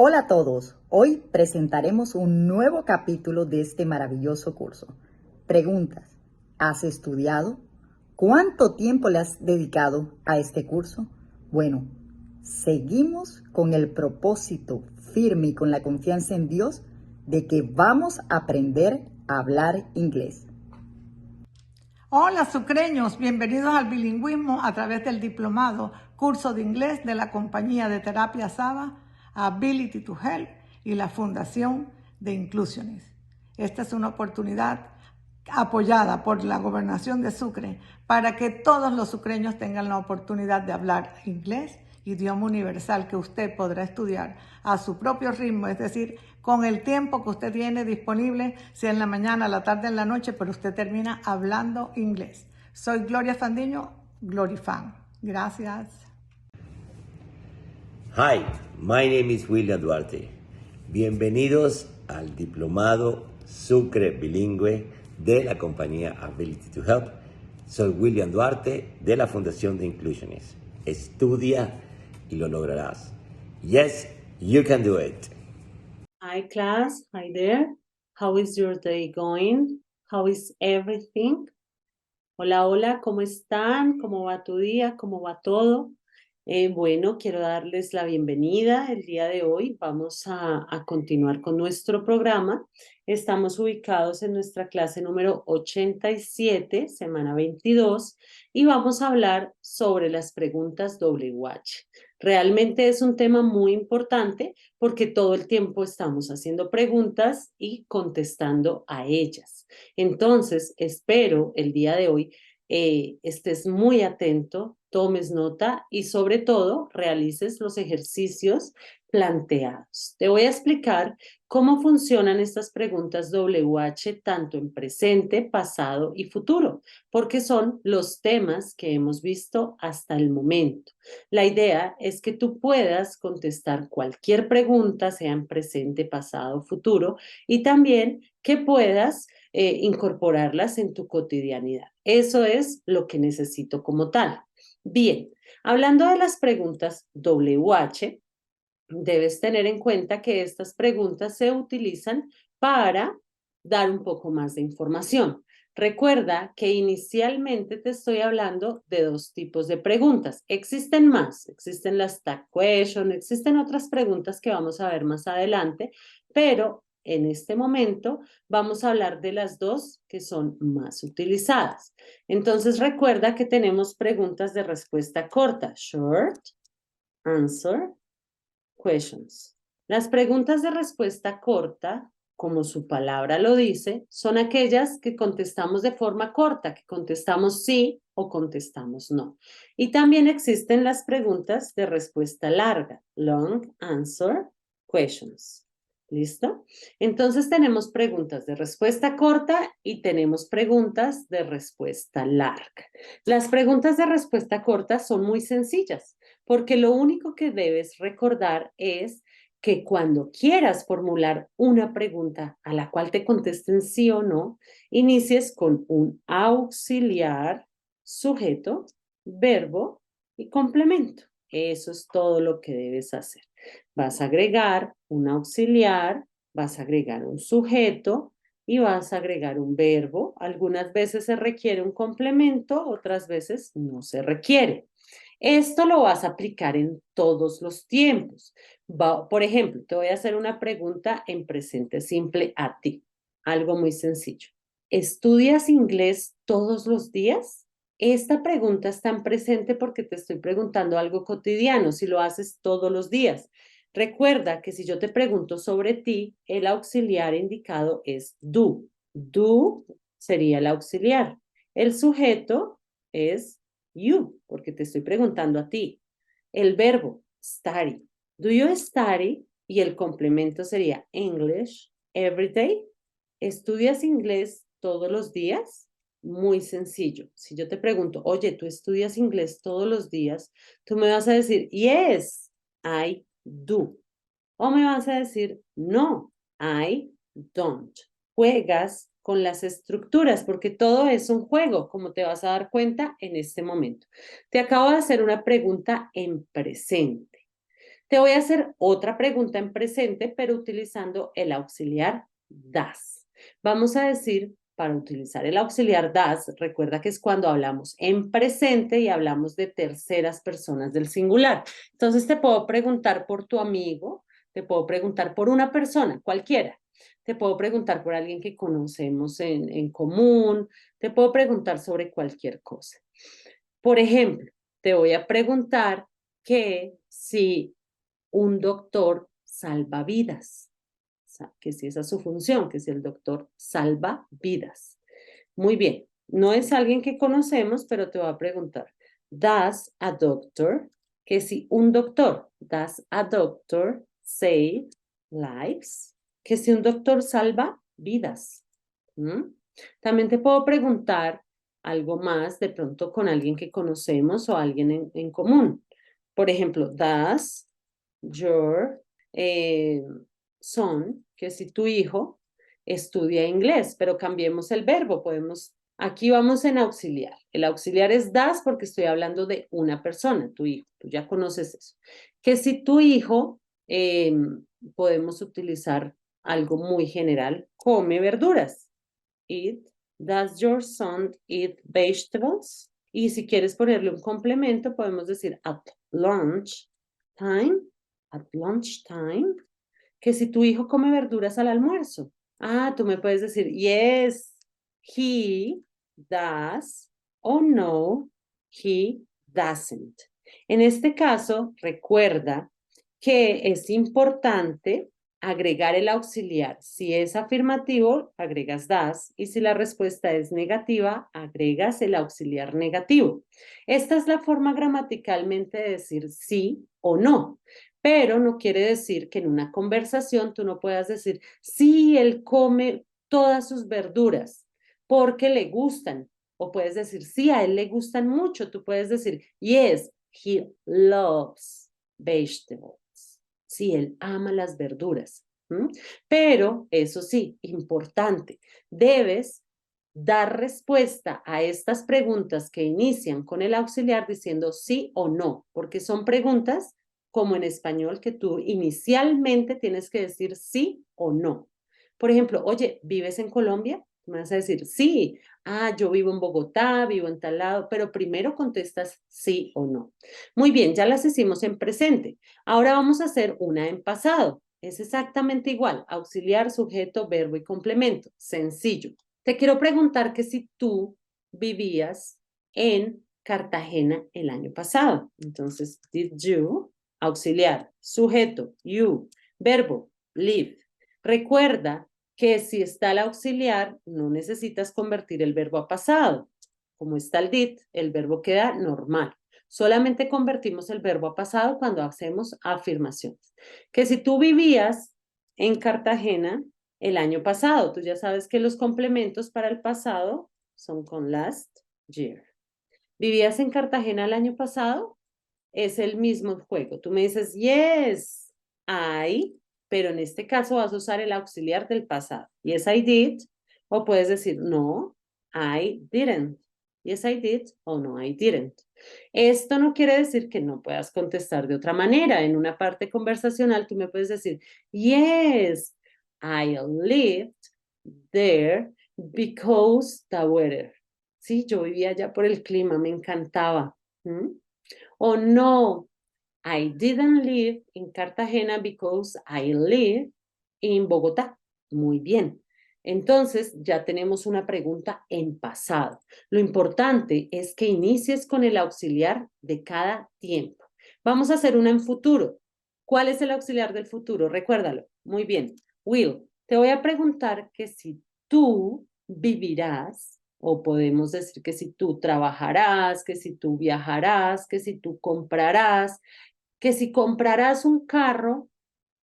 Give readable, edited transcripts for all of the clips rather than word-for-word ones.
Hola a todos, hoy presentaremos un nuevo capítulo de este maravilloso curso. Preguntas, ¿has estudiado? ¿Cuánto tiempo le has dedicado a este curso? Bueno, seguimos con el propósito firme y con la confianza en Dios de que vamos a aprender a hablar inglés. Hola sucreños, bienvenidos al bilingüismo a través del diplomado Curso de Inglés de la compañía de terapia Saba, Ability to Help y la Fundación de Inclusiones. Esta es una oportunidad apoyada por la Gobernación de Sucre para que todos los sucreños tengan la oportunidad de hablar inglés, idioma universal que usted podrá estudiar a su propio ritmo, es decir, con el tiempo que usted tiene disponible, sea en la mañana, la tarde, en la noche, pero usted termina hablando inglés. Soy Gloria Fandiño, Glorifan. Gracias. Hi, my name is William Duarte. Bienvenidos al diplomado Sucre Bilingüe de la compañía Ability to Help. Soy William Duarte de la Fundación de Inclusiones. Estudia y lo lograrás. Yes, you can do it. Hi class, hi there. How is your day going? How is everything? Hola, hola, ¿cómo están? ¿Cómo va tu día? ¿Cómo va todo? Bueno, quiero darles la bienvenida. El día de hoy vamos a continuar con nuestro programa. Estamos ubicados en nuestra clase número 87, semana 22, y vamos a hablar sobre las preguntas WH. Realmente es un tema muy importante porque todo el tiempo estamos haciendo preguntas y contestando a ellas. Entonces, espero el día de hoy estés muy atento, tomes nota y sobre todo realices los ejercicios planteados. Te voy a explicar cómo funcionan estas preguntas WH tanto en presente, pasado y futuro, porque son los temas que hemos visto hasta el momento. La idea es que tú puedas contestar cualquier pregunta, sea en presente, pasado o futuro, y también que puedas incorporarlas en tu cotidianidad. Eso es lo que necesito como tal. Bien, hablando de las preguntas WH, debes tener en cuenta que estas preguntas se utilizan para dar un poco más de información. Recuerda que inicialmente te estoy hablando de dos tipos de preguntas. Existen más, existen las tag question, existen otras preguntas que vamos a ver más adelante, pero en este momento vamos a hablar de las dos que son más utilizadas. Entonces recuerda que tenemos preguntas de respuesta corta, short answer questions. Las preguntas de respuesta corta, como su palabra lo dice, son aquellas que contestamos de forma corta, que contestamos sí o contestamos no. Y también existen las preguntas de respuesta larga, long answer questions. ¿Listo? Entonces tenemos preguntas de respuesta corta y tenemos preguntas de respuesta larga. Las preguntas de respuesta corta son muy sencillas, porque lo único que debes recordar es que cuando quieras formular una pregunta a la cual te contesten sí o no, inicies con un auxiliar, sujeto, verbo y complemento. Eso es todo lo que debes hacer. Vas a agregar un auxiliar, vas a agregar un sujeto y vas a agregar un verbo. Algunas veces se requiere un complemento, otras veces no se requiere. Esto lo vas a aplicar en todos los tiempos. Por ejemplo, te voy a hacer una pregunta en presente simple a ti. Algo muy sencillo. ¿Estudias inglés todos los días? Esta pregunta está en presente porque te estoy preguntando algo cotidiano, si lo haces todos los días. Recuerda que si yo te pregunto sobre ti, el auxiliar indicado es do. Do sería el auxiliar. El sujeto es you, porque te estoy preguntando a ti. El verbo study. Do you study? Y el complemento sería English every day. ¿Estudias inglés todos los días? Muy sencillo. Si yo te pregunto, oye, ¿tú estudias inglés todos los días? Tú me vas a decir, yes, I do. O me vas a decir, no, I don't. Juegas con las estructuras porque todo es un juego, como te vas a dar cuenta en este momento. Te acabo de hacer una pregunta en presente. Te voy a hacer otra pregunta en presente, pero utilizando el auxiliar das. Vamos a decir, para utilizar el auxiliar das, recuerda que es cuando hablamos en presente y hablamos de terceras personas del singular. Entonces te puedo preguntar por tu amigo, te puedo preguntar por una persona, cualquiera. Te puedo preguntar por alguien que conocemos en común, te puedo preguntar sobre cualquier cosa. Por ejemplo, te voy a preguntar que si un doctor salva vidas, que si esa es su función, que si el doctor salva vidas. Muy bien, no es alguien que conocemos, pero te voy a preguntar, ¿does a doctor, que si un doctor, does a doctor save lives, que si un doctor salva vidas? ¿Mm? También te puedo preguntar algo más de pronto con alguien que conocemos o alguien en común. Por ejemplo, does your son, que si tu hijo estudia inglés, pero cambiemos el verbo, aquí vamos en auxiliar. El auxiliar es das porque estoy hablando de una persona, tu hijo, tú ya conoces eso. Que si tu hijo, podemos utilizar algo muy general, come verduras. Does your son eat vegetables? Y si quieres ponerle un complemento, podemos decir at lunch time, que si tu hijo come verduras al almuerzo. Tú me puedes decir, yes, he does, o no, he doesn't. En este caso, recuerda que es importante agregar el auxiliar. Si es afirmativo, agregas does, y si la respuesta es negativa, agregas el auxiliar negativo. Esta es la forma gramaticalmente de decir sí o no, pero no quiere decir que en una conversación tú no puedas decir, sí, él come todas sus verduras porque le gustan, o puedes decir, sí, a él le gustan mucho, tú puedes decir, yes, he loves vegetables. Sí, él ama las verduras. Pero, eso sí, importante, debes dar respuesta a estas preguntas que inician con el auxiliar diciendo sí o no, porque son preguntas como en español que tú inicialmente tienes que decir sí o no. Por ejemplo, oye, ¿vives en Colombia? Me vas a decir sí. Yo vivo en Bogotá, vivo en tal lado, pero primero contestas sí o no. Muy bien, ya las hicimos en presente. Ahora vamos a hacer una en pasado. Es exactamente igual, auxiliar, sujeto, verbo y complemento. Sencillo. Te quiero preguntar que si tú vivías en Cartagena el año pasado. Entonces, did you, auxiliar, sujeto, you, verbo, live. Recuerda que si está el auxiliar, no necesitas convertir el verbo a pasado. Como está el did, el verbo queda normal. Solamente convertimos el verbo a pasado cuando hacemos afirmaciones. Que si tú vivías en Cartagena el año pasado, tú ya sabes que los complementos para el pasado son con last year. ¿Vivías en Cartagena el año pasado? Es el mismo juego. Tú me dices, yes, I, pero en este caso vas a usar el auxiliar del pasado. Yes, I did. O puedes decir, no, I didn't. Yes, I did. O no, I didn't. Esto no quiere decir que no puedas contestar de otra manera. En una parte conversacional tú me puedes decir, yes, I lived there because the weather. Sí, yo vivía allá por el clima, me encantaba. O no, I didn't live in Cartagena because I live in Bogotá. Muy bien. Entonces, ya tenemos una pregunta en pasado. Lo importante es que inicies con el auxiliar de cada tiempo. Vamos a hacer una en futuro. ¿Cuál es el auxiliar del futuro? Recuérdalo. Muy bien. Will, te voy a preguntar que si tú vivirás, o podemos decir que si tú trabajarás, que si tú viajarás, que si tú comprarás, que si comprarás un carro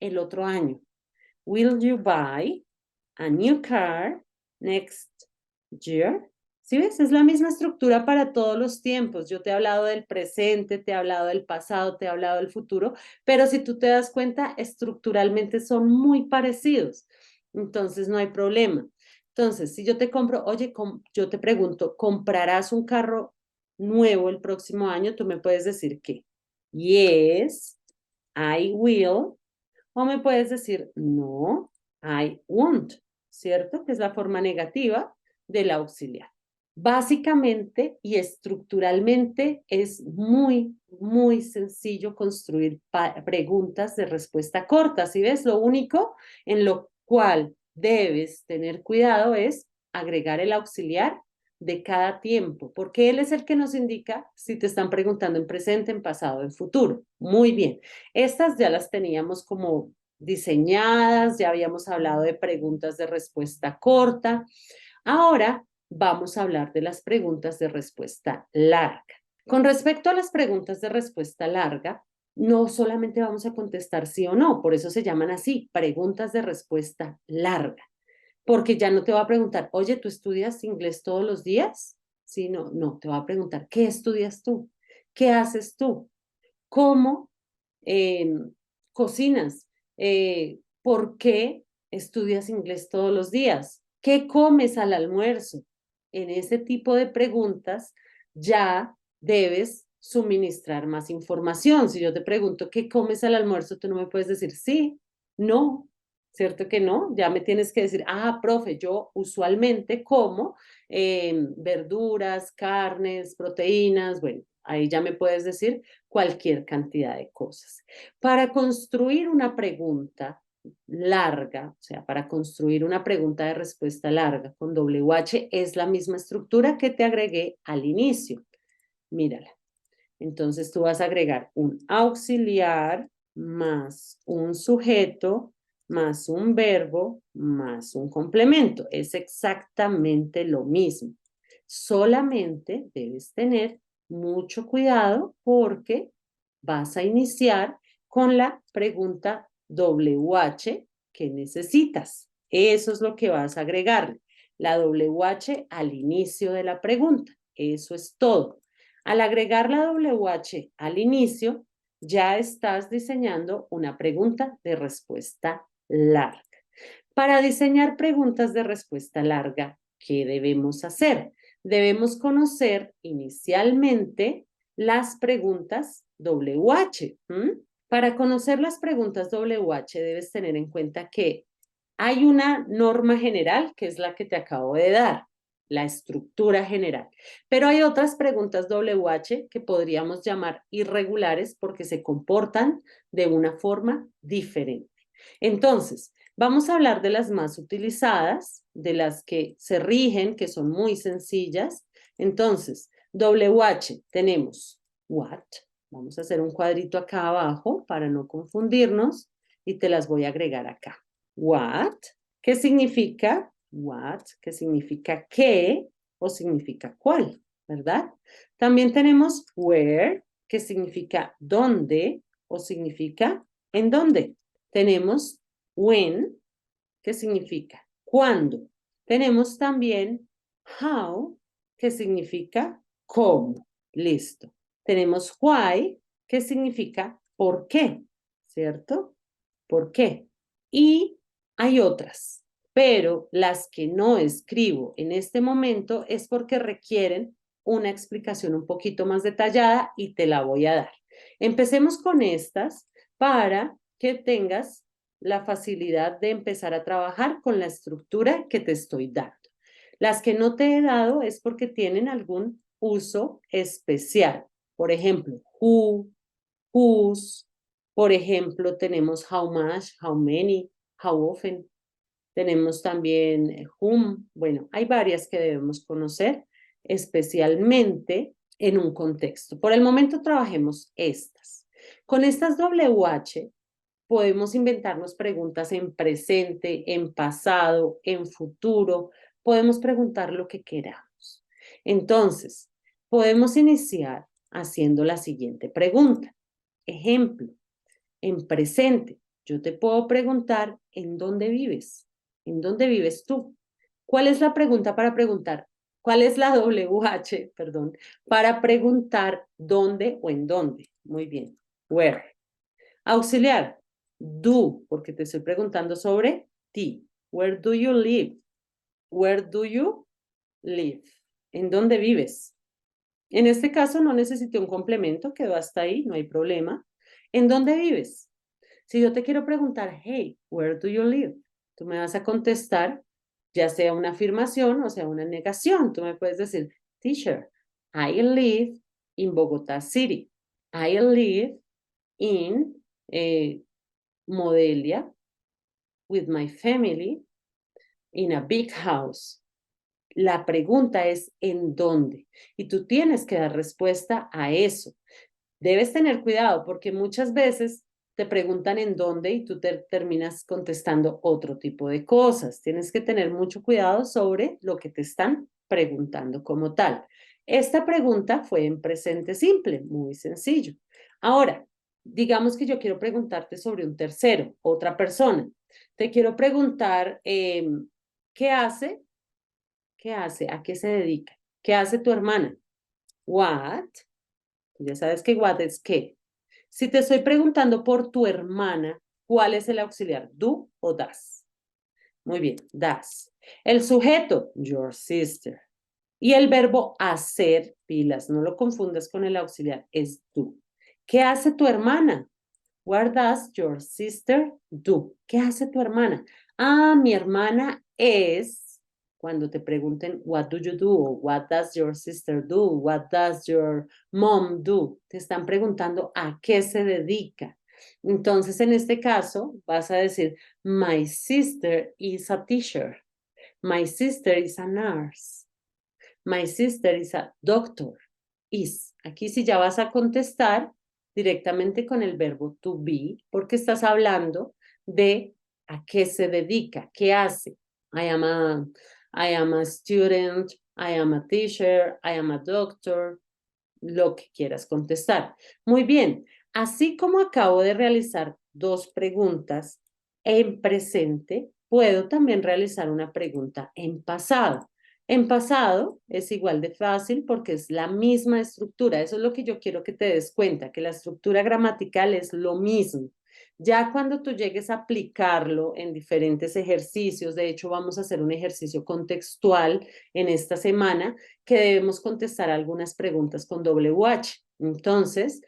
el otro año. Will you buy a new car next year? ¿Sí ves? Es la misma estructura para todos los tiempos. Yo te he hablado del presente, te he hablado del pasado, te he hablado del futuro, pero si tú te das cuenta, estructuralmente son muy parecidos. Entonces, no hay problema. Entonces, si yo te compro, oye, yo te pregunto, ¿comprarás un carro nuevo el próximo año? Tú me puedes decir que yes, I will, o me puedes decir, no, I won't, ¿cierto? Que es la forma negativa del auxiliar. Básicamente y estructuralmente es muy, muy sencillo construir preguntas de respuesta corta. ¿Sí ves? Lo único en lo cual debes tener cuidado es agregar el auxiliar de cada tiempo, porque él es el que nos indica si te están preguntando en presente, en pasado, en futuro. Muy bien. Estas ya las teníamos como diseñadas, ya habíamos hablado de preguntas de respuesta corta. Ahora vamos a hablar de las preguntas de respuesta larga. Con respecto a las preguntas de respuesta larga, no solamente vamos a contestar sí o no, por eso se llaman así, preguntas de respuesta larga, porque ya no te va a preguntar, oye, ¿tú estudias inglés todos los días? Sí, no, no, te va a preguntar, ¿qué estudias tú? ¿Qué haces tú? ¿Cómo cocinas? ¿Por qué estudias inglés todos los días? ¿Qué comes al almuerzo? En ese tipo de preguntas ya debes suministrar más información. Si yo te pregunto, ¿qué comes al almuerzo? Tú no me puedes decir sí, no, ¿cierto que no? Ya me tienes que decir, ah, profe, yo usualmente como verduras, carnes, proteínas, bueno, ahí ya me puedes decir cualquier cantidad de cosas. Para construir una pregunta larga, o sea, para construir una pregunta de respuesta larga con WH es la misma estructura que te agregué al inicio. Mírala. Entonces tú vas a agregar un auxiliar más un sujeto más un verbo más un complemento. Es exactamente lo mismo. Solamente debes tener mucho cuidado porque vas a iniciar con la pregunta WH que necesitas. Eso es lo que vas a agregarle. La WH al inicio de la pregunta. Eso es todo. Al agregar la WH al inicio, ya estás diseñando una pregunta de respuesta larga. Para diseñar preguntas de respuesta larga, ¿qué debemos hacer? Debemos conocer inicialmente las preguntas WH. Para conocer las preguntas WH debes tener en cuenta que hay una norma general que es la que te acabo de dar, la estructura general. Pero hay otras preguntas WH que podríamos llamar irregulares porque se comportan de una forma diferente. Entonces, vamos a hablar de las más utilizadas, de las que se rigen, que son muy sencillas. Entonces, WH tenemos what. Vamos a hacer un cuadrito acá abajo para no confundirnos y te las voy a agregar acá. What, ¿qué significa what? ¿Qué significa qué? O significa cuál, ¿verdad? También tenemos where, que significa dónde o significa en dónde. Tenemos when, que significa cuándo. Tenemos también how, que significa cómo. Listo. Tenemos why, que significa por qué, ¿cierto? ¿Por qué? Y hay otras, pero las que no escribo en este momento es porque requieren una explicación un poquito más detallada y te la voy a dar. Empecemos con estas para que tengas la facilidad de empezar a trabajar con la estructura que te estoy dando. Las que no te he dado es porque tienen algún uso especial. Por ejemplo, who, whose. Por ejemplo, tenemos how much, how many, how often. Tenemos también whom. Bueno, hay varias que debemos conocer, especialmente en un contexto. Por el momento trabajemos estas. Con estas WH podemos inventarnos preguntas en presente, en pasado, en futuro. Podemos preguntar lo que queramos. Entonces, podemos iniciar haciendo la siguiente pregunta. Ejemplo, en presente, yo te puedo preguntar ¿en dónde vives? ¿En dónde vives tú? ¿Cuál es la pregunta para preguntar? ¿Cuál es la WH, perdón, para preguntar dónde o en dónde? Muy bien. Where. Auxiliar. Do, porque te estoy preguntando sobre ti. Where do you live? Where do you live? ¿En dónde vives? En este caso no necesité un complemento, quedó hasta ahí, no hay problema. ¿En dónde vives? Si yo te quiero preguntar, hey, where do you live? Tú me vas a contestar, ya sea una afirmación o sea una negación. Tú me puedes decir, teacher, I live in Bogotá City. I live in Modelia with my family in a big house. La pregunta es ¿en dónde? Y tú tienes que dar respuesta a eso. Debes tener cuidado porque muchas veces te preguntan en dónde y tú te terminas contestando otro tipo de cosas. Tienes que tener mucho cuidado sobre lo que te están preguntando como tal. Esta pregunta fue en presente simple, muy sencillo. Ahora, digamos que yo quiero preguntarte sobre un tercero, otra persona. Te quiero preguntar, ¿qué hace? ¿Qué hace? ¿A qué se dedica? ¿Qué hace tu hermana? What? Ya sabes que what es qué. Si te estoy preguntando por tu hermana, ¿cuál es el auxiliar? ¿Do o das? Muy bien, das. El sujeto, your sister. Y el verbo hacer, pilas, no lo confundas con el auxiliar, es do. ¿Qué hace tu hermana? What does your sister do? ¿Qué hace tu hermana? Ah, mi hermana es, cuando te pregunten, what do you do? O what does your sister do? What does your mom do? Te están preguntando a qué se dedica. Entonces, en este caso, vas a decir, my sister is a teacher. My sister is a nurse. My sister is a doctor. Is. Aquí sí ya vas a contestar directamente con el verbo to be, porque estás hablando de a qué se dedica, qué hace. I am a student, I am a teacher, I am a doctor, lo que quieras contestar. Muy bien, así como acabo de realizar dos preguntas en presente, puedo también realizar una pregunta en pasado. En pasado es igual de fácil porque es la misma estructura. Eso es lo que yo quiero que te des cuenta, que la estructura gramatical es lo mismo. Ya cuando tú llegues a aplicarlo en diferentes ejercicios, de hecho vamos a hacer un ejercicio contextual en esta semana que debemos contestar algunas preguntas con WH. Entonces,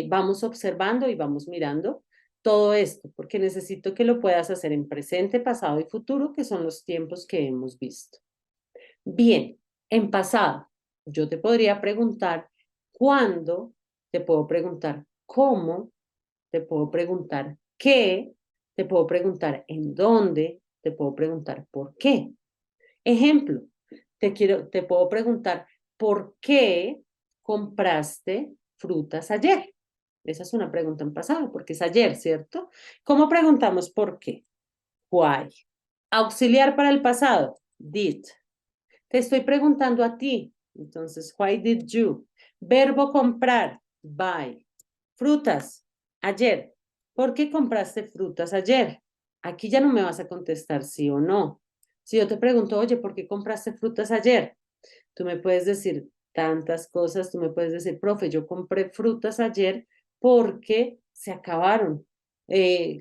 vamos observando y vamos mirando todo esto, porque necesito que lo puedas hacer en presente, pasado y futuro, que son los tiempos que hemos visto. Bien, en pasado, yo te podría preguntar cuándo, te puedo preguntar cómo, te puedo preguntar qué, te puedo preguntar en dónde, te puedo preguntar por qué. Ejemplo, te puedo preguntar, ¿por qué compraste frutas ayer? Esa es una pregunta en pasado, porque es ayer, ¿cierto? ¿Cómo preguntamos por qué? Why. Auxiliar para el pasado, did. Te estoy preguntando a ti, entonces, why did you? Verbo comprar, buy. Frutas, ayer. ¿Por qué compraste frutas ayer? Aquí ya no me vas a contestar sí o no. Si yo te pregunto, oye, ¿por qué compraste frutas ayer? Tú me puedes decir tantas cosas, tú me puedes decir, profe, yo compré frutas ayer porque se acabaron.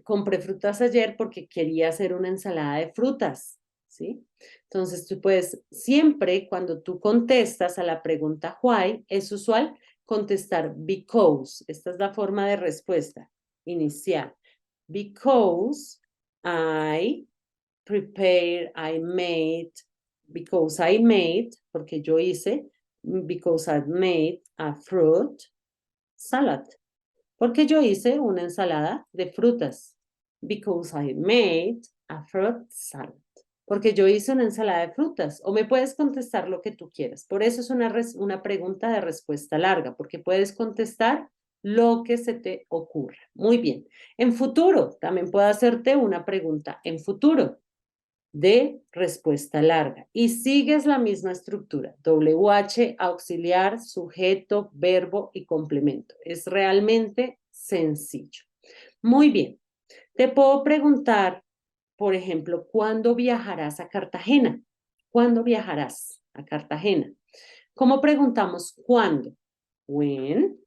Compré frutas ayer porque quería hacer una ensalada de frutas, ¿sí? Entonces tú puedes, siempre cuando tú contestas a la pregunta why, es usual contestar because. Esta es la forma de respuesta inicial. Because I prepared, I made, because I made, porque yo hice, because I made a fruit salad. Porque yo hice una ensalada de frutas. Because I made a fruit salad. Porque yo hice una ensalada de frutas. O me puedes contestar lo que tú quieras. Por eso es una pregunta de respuesta larga, porque puedes contestar lo que se te ocurra. Muy bien. En futuro, también puedo hacerte una pregunta en futuro de respuesta larga y sigues la misma estructura, WH, auxiliar, sujeto, verbo y complemento. Es realmente sencillo. Muy bien, te puedo preguntar, por ejemplo, ¿cuándo viajarás a Cartagena? ¿Cuándo viajarás a Cartagena? ¿Cómo preguntamos cuándo? When.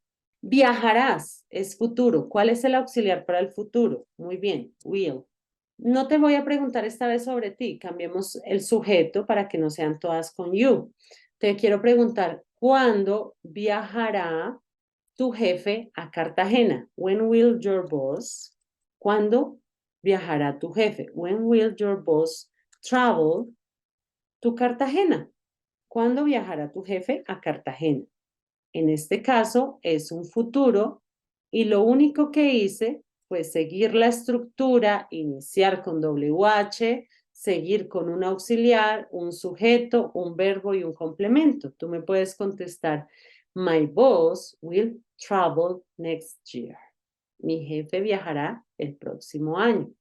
Viajarás es futuro. ¿Cuál es el auxiliar para el futuro? Muy bien, will. No te voy a preguntar esta vez sobre ti, cambiemos el sujeto para que no sean todas con you. Te quiero preguntar, ¿cuándo viajará tu jefe a Cartagena? When will your boss ¿Cuándo viajará tu jefe? When will your boss travel to Cartagena? ¿Cuándo viajará tu jefe a Cartagena? En este caso es un futuro y lo único que hice fue seguir la estructura, iniciar con WH, seguir con un auxiliar, un sujeto, un verbo y un complemento. Tú me puedes contestar, my boss will travel next year. Mi jefe viajará el próximo año.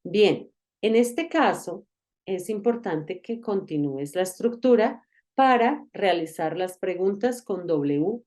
Bien, en este caso es importante que continúes la estructura para realizar las preguntas con WH.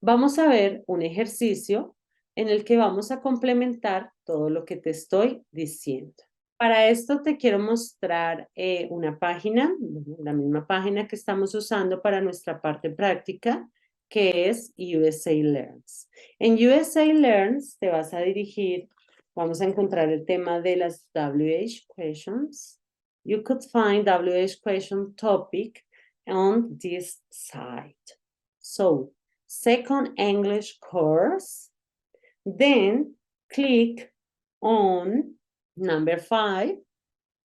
Vamos a ver un ejercicio en el que vamos a complementar todo lo que te estoy diciendo. Para esto te quiero mostrar una página, la misma página que estamos usando para nuestra parte práctica, que es USA Learns. En USA Learns te vas a dirigir, vamos a encontrar el tema de las WH questions. You could find WH question topic on this site. So, second English course, then click on number 5,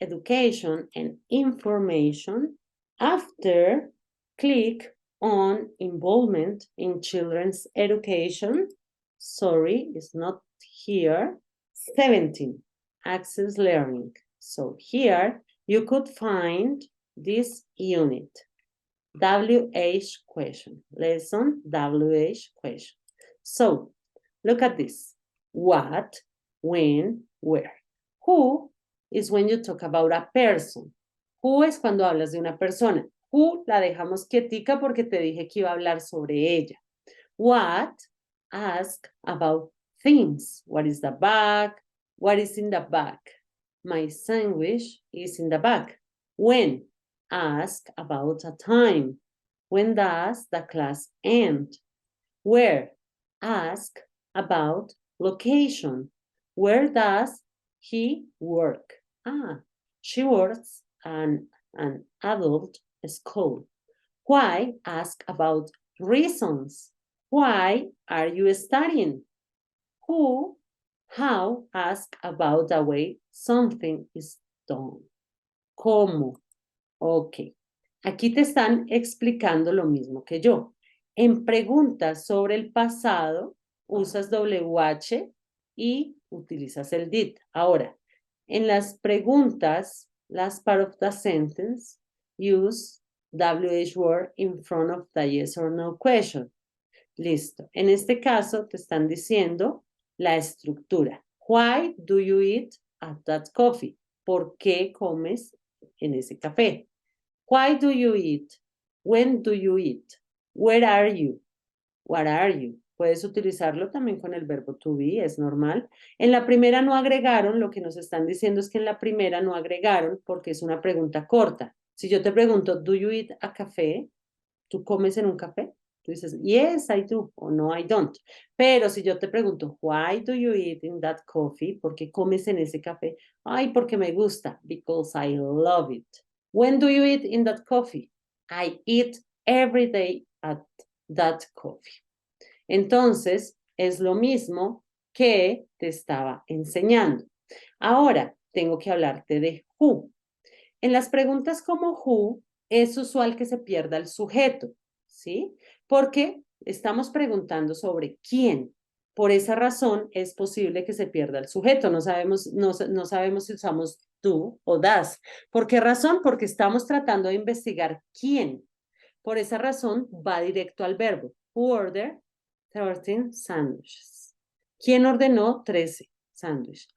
education and information. After, click on involvement in children's education. Sorry, it's not here. 17, access learning. So here you could find this unit. WH question, lesson WH question. So look at this. What, when, where. Who is when you talk about a person. Who es cuando hablas de una persona. Who la dejamos quietica porque te dije que iba a hablar sobre ella. What, ask about things. What is the bag? What is in the bag? My sandwich is in the bag. When, ask about a time. When does the class end? Where, ask about location. Where does he work? She works at an adult school. Why, ask about reasons. Why are you studying? Who, how, ask about the way something is done. ¿Cómo? Ok. Aquí te están explicando lo mismo que yo. En preguntas sobre el pasado, usas WH y utilizas el did. Ahora, en las preguntas, last part of the sentence, use WH word in front of the yes or no question. Listo. En este caso te están diciendo la estructura. Why do you eat at that coffee? ¿Por qué comes en ese café? Why do you eat? When do you eat? Where are you? What are you? Puedes utilizarlo también con el verbo to be, es normal. En la primera no agregaron, lo que nos están diciendo es que en la primera no agregaron porque es una pregunta corta. Si yo te pregunto, do you eat a café? ¿Tú comes en un café? Tú dices, yes, I do, o no, I don't. Pero si yo te pregunto, why do you eat in that coffee? ¿Por qué comes en ese café? Ay, porque me gusta, because I love it. When do you eat in that coffee? I eat every day at that coffee. Entonces, es lo mismo que te estaba enseñando. Ahora, tengo que hablarte de who. En las preguntas como who, es usual que se pierda el sujeto, ¿sí? Porque estamos preguntando sobre quién. Por esa razón, es posible que se pierda el sujeto. No sabemos si usamos tú o das. ¿Por qué razón? Porque estamos tratando de investigar quién. Por esa razón, va directo al verbo. Who ordered 13 sandwiches? ¿Quién ordenó 13 sándwiches?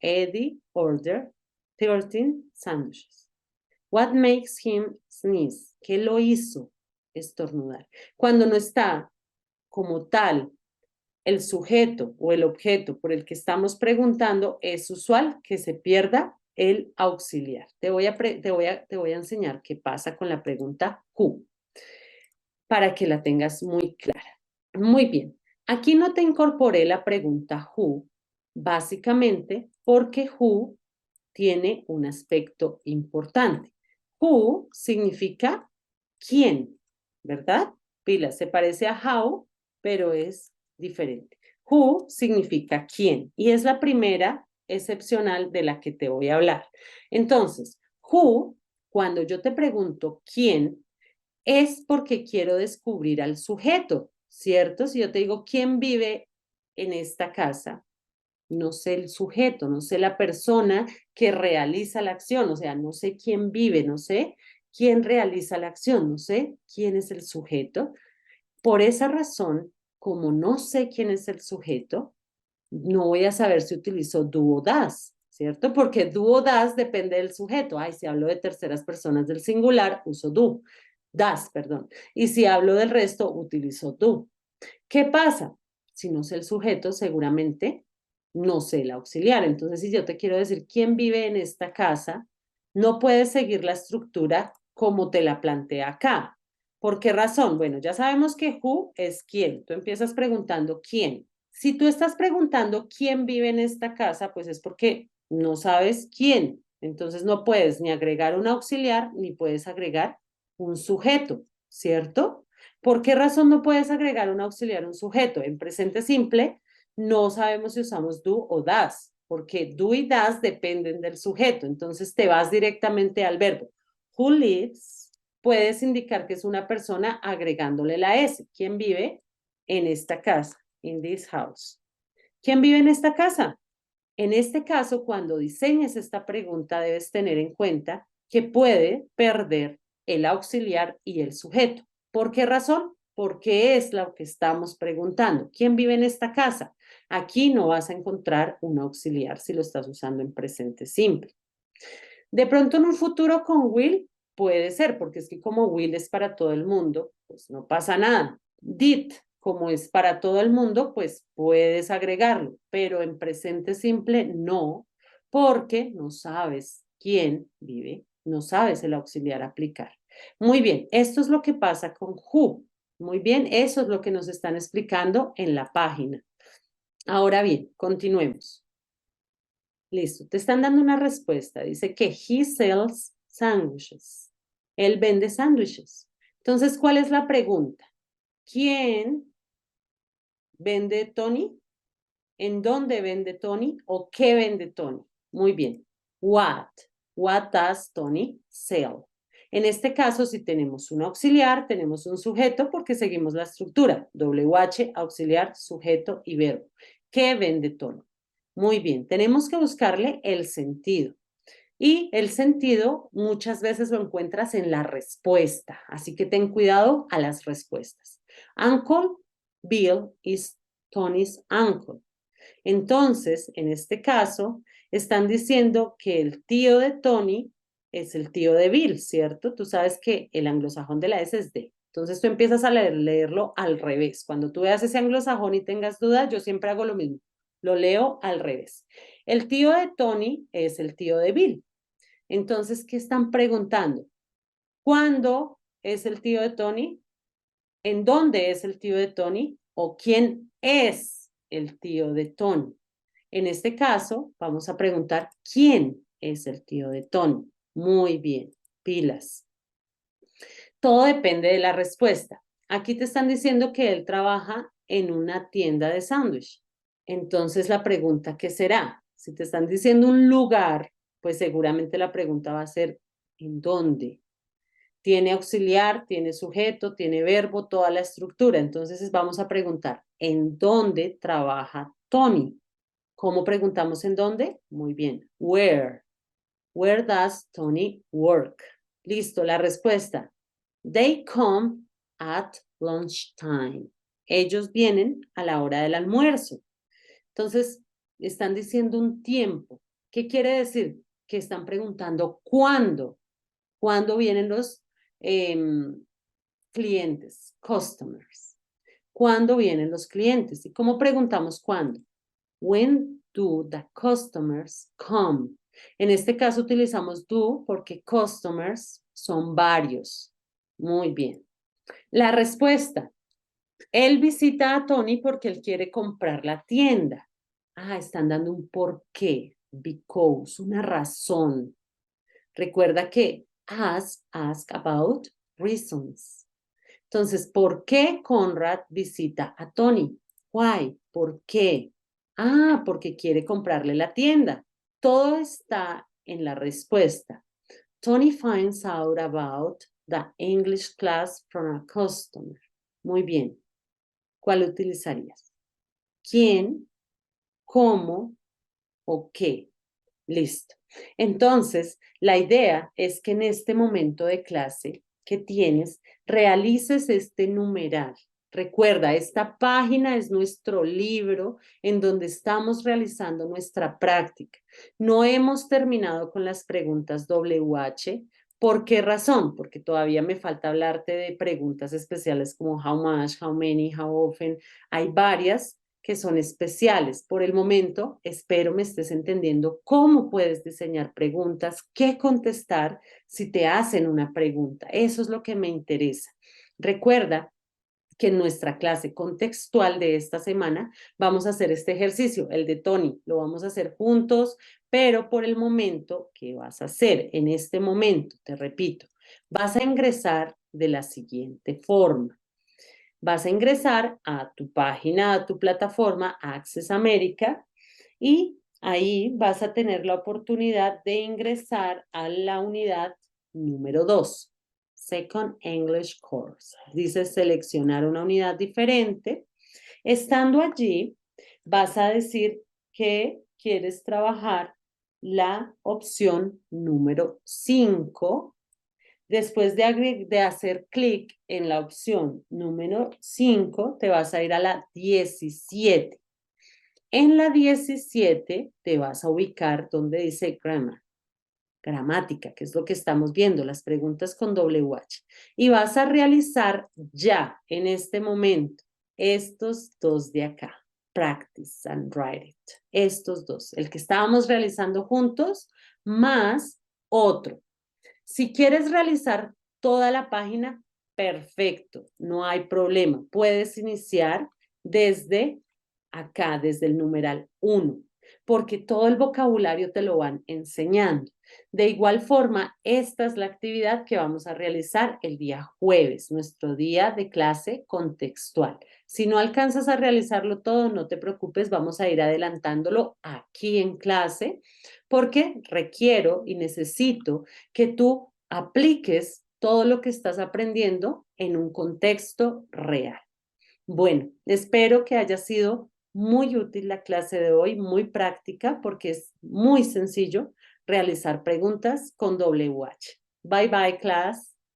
Eddie ordered 13 sandwiches. What makes him sneeze? ¿Qué lo hizo estornudar? Cuando no está como tal el sujeto o el objeto por el que estamos preguntando, es usual que se pierda el auxiliar. Te voy a enseñar qué pasa con la pregunta who, para que la tengas muy clara. Muy bien. Aquí no te incorporé la pregunta who, básicamente porque who tiene un aspecto importante. Who significa quién, ¿verdad? Pila, se parece a how, pero es diferente. Who significa quién y es la primera excepcional de la que te voy a hablar. Entonces, who, cuando yo te pregunto quién, es porque quiero descubrir al sujeto, ¿cierto? Si yo te digo, ¿quién vive en esta casa? No sé el sujeto, no sé la persona que realiza la acción, o sea, no sé quién vive, no sé quién realiza la acción, no sé quién es el sujeto. Por esa razón, como no sé quién es el sujeto, no voy a saber si utilizo do o das, ¿cierto? Porque do o das depende del sujeto. Ay, si hablo de terceras personas del singular, uso do. Das, perdón. Y si hablo del resto, utilizo do. ¿Qué pasa? Si no sé el sujeto, seguramente no sé el auxiliar. Entonces, si yo te quiero decir quién vive en esta casa, no puedes seguir la estructura como te la planteé acá. ¿Por qué razón? Bueno, ya sabemos que who es quién. Tú empiezas preguntando quién. Si tú estás preguntando quién vive en esta casa, pues es porque no sabes quién. Entonces no puedes ni agregar un auxiliar ni puedes agregar un sujeto, ¿cierto? ¿Por qué razón no puedes agregar un auxiliar a un sujeto? En presente simple no sabemos si usamos do o das, porque do y das dependen del sujeto. Entonces te vas directamente al verbo. Who lives, puedes indicar que es una persona agregándole la S. ¿Quién vive en esta casa? In this house. ¿Quién vive en esta casa? En este caso, cuando diseñes esta pregunta, debes tener en cuenta que puede perder el auxiliar y el sujeto. ¿Por qué razón? Porque es lo que estamos preguntando. ¿Quién vive en esta casa? Aquí no vas a encontrar un auxiliar si lo estás usando en presente simple. De pronto en un futuro con will puede ser, porque es que como will es para todo el mundo, pues no pasa nada. Did, como es para todo el mundo, pues puedes agregarlo, pero en presente simple no, porque no sabes quién vive, no sabes el auxiliar aplicar. Muy bien, esto es lo que pasa con who. Muy bien, eso es lo que nos están explicando en la página. Ahora bien, continuemos. Listo, te están dando una respuesta. Dice que he sells sandwiches. Él vende sándwiches. Entonces, ¿cuál es la pregunta? ¿Quién vende Tony? ¿En dónde vende Tony? ¿O qué vende Tony? Muy bien. What? What does Tony sell? En este caso, si tenemos un auxiliar, tenemos un sujeto porque seguimos la estructura. WH, auxiliar, sujeto y verbo. ¿Qué vende Tony? Muy bien, tenemos que buscarle el sentido. Y el sentido muchas veces lo encuentras en la respuesta, así que ten cuidado a las respuestas. Uncle Bill is Tony's uncle. Entonces, en este caso, están diciendo que el tío de Tony es el tío de Bill, ¿cierto? Tú sabes que el anglosajón de la S es de. Entonces tú empiezas a leerlo al revés. Cuando tú veas ese anglosajón y tengas dudas, yo siempre hago lo mismo. Lo leo al revés. El tío de Tony es el tío de Bill. Entonces, ¿qué están preguntando? ¿Cuándo es el tío de Tony? ¿En dónde es el tío de Tony? ¿O quién es el tío de Tony? En este caso, vamos a preguntar ¿quién es el tío de Tony? Muy bien, pilas. Todo depende de la respuesta. Aquí te están diciendo que él trabaja en una tienda de sándwich. Entonces, la pregunta, ¿qué será? Si te están diciendo un lugar, pues seguramente la pregunta va a ser ¿en dónde? Tiene auxiliar, tiene sujeto, tiene verbo, toda la estructura. Entonces vamos a preguntar, ¿en dónde trabaja Tony? ¿Cómo preguntamos en dónde? Muy bien. Where? Where does Tony work? Listo, la respuesta. They come at lunchtime. Ellos vienen a la hora del almuerzo. Entonces, están diciendo un tiempo. ¿Qué quiere decir? Que están preguntando cuándo. ¿Cuándo vienen los clientes? Customers. ¿Cuándo vienen los clientes? ¿Y cómo preguntamos cuándo? When do the customers come? En este caso utilizamos do porque customers son varios. Muy bien. La respuesta. Él visita a Tony porque él quiere comprar la tienda. Ah, están dando un por qué. Because, una razón. Recuerda que ask about reasons. Entonces, ¿por qué Conrad visita a Tony? Why? ¿Por qué? Ah, porque quiere comprarle la tienda. Todo está en la respuesta. Tony finds out about the English class from a customer. Muy bien. ¿Cuál utilizarías? ¿Quién? ¿Cómo? ¿O qué? Listo. Entonces, la idea es que en este momento de clase que tienes, realices este numeral. Recuerda, esta página es nuestro libro en donde estamos realizando nuestra práctica. No hemos terminado con las preguntas WH. ¿Por qué razón? Porque todavía me falta hablarte de preguntas especiales como how much, how many, how often. Hay varias que son especiales. Por el momento, espero me estés entendiendo cómo puedes diseñar preguntas, qué contestar si te hacen una pregunta. Eso es lo que me interesa. Recuerda que en nuestra clase contextual de esta semana vamos a hacer este ejercicio, el de Tony, lo vamos a hacer juntos, pero por el momento, ¿qué vas a hacer? En este momento, te repito, vas a ingresar de la siguiente forma. Vas a ingresar a tu página, a tu plataforma Access America y ahí vas a tener la oportunidad de ingresar a la unidad número 2, Second English Course. Dice seleccionar una unidad diferente. Estando allí, vas a decir que quieres trabajar la opción número 5. Después de hacer clic en la opción número 5, te vas a ir a la 17. En la 17 te vas a ubicar donde dice grammar, gramática, que es lo que estamos viendo, las preguntas con WH. Y vas a realizar ya, en este momento, estos dos de acá. Practice and write it. Estos dos, el que estábamos realizando juntos, más otro. Si quieres realizar toda la página, perfecto, no hay problema. Puedes iniciar desde acá, desde el numeral 1, porque todo el vocabulario te lo van enseñando. De igual forma, esta es la actividad que vamos a realizar el día jueves, nuestro día de clase contextual. Si no alcanzas a realizarlo todo, no te preocupes, vamos a ir adelantándolo aquí en clase, porque requiero y necesito que tú apliques todo lo que estás aprendiendo en un contexto real. Bueno, espero que haya sido muy útil la clase de hoy, muy práctica, porque es muy sencillo realizar preguntas con WH. Bye bye, class.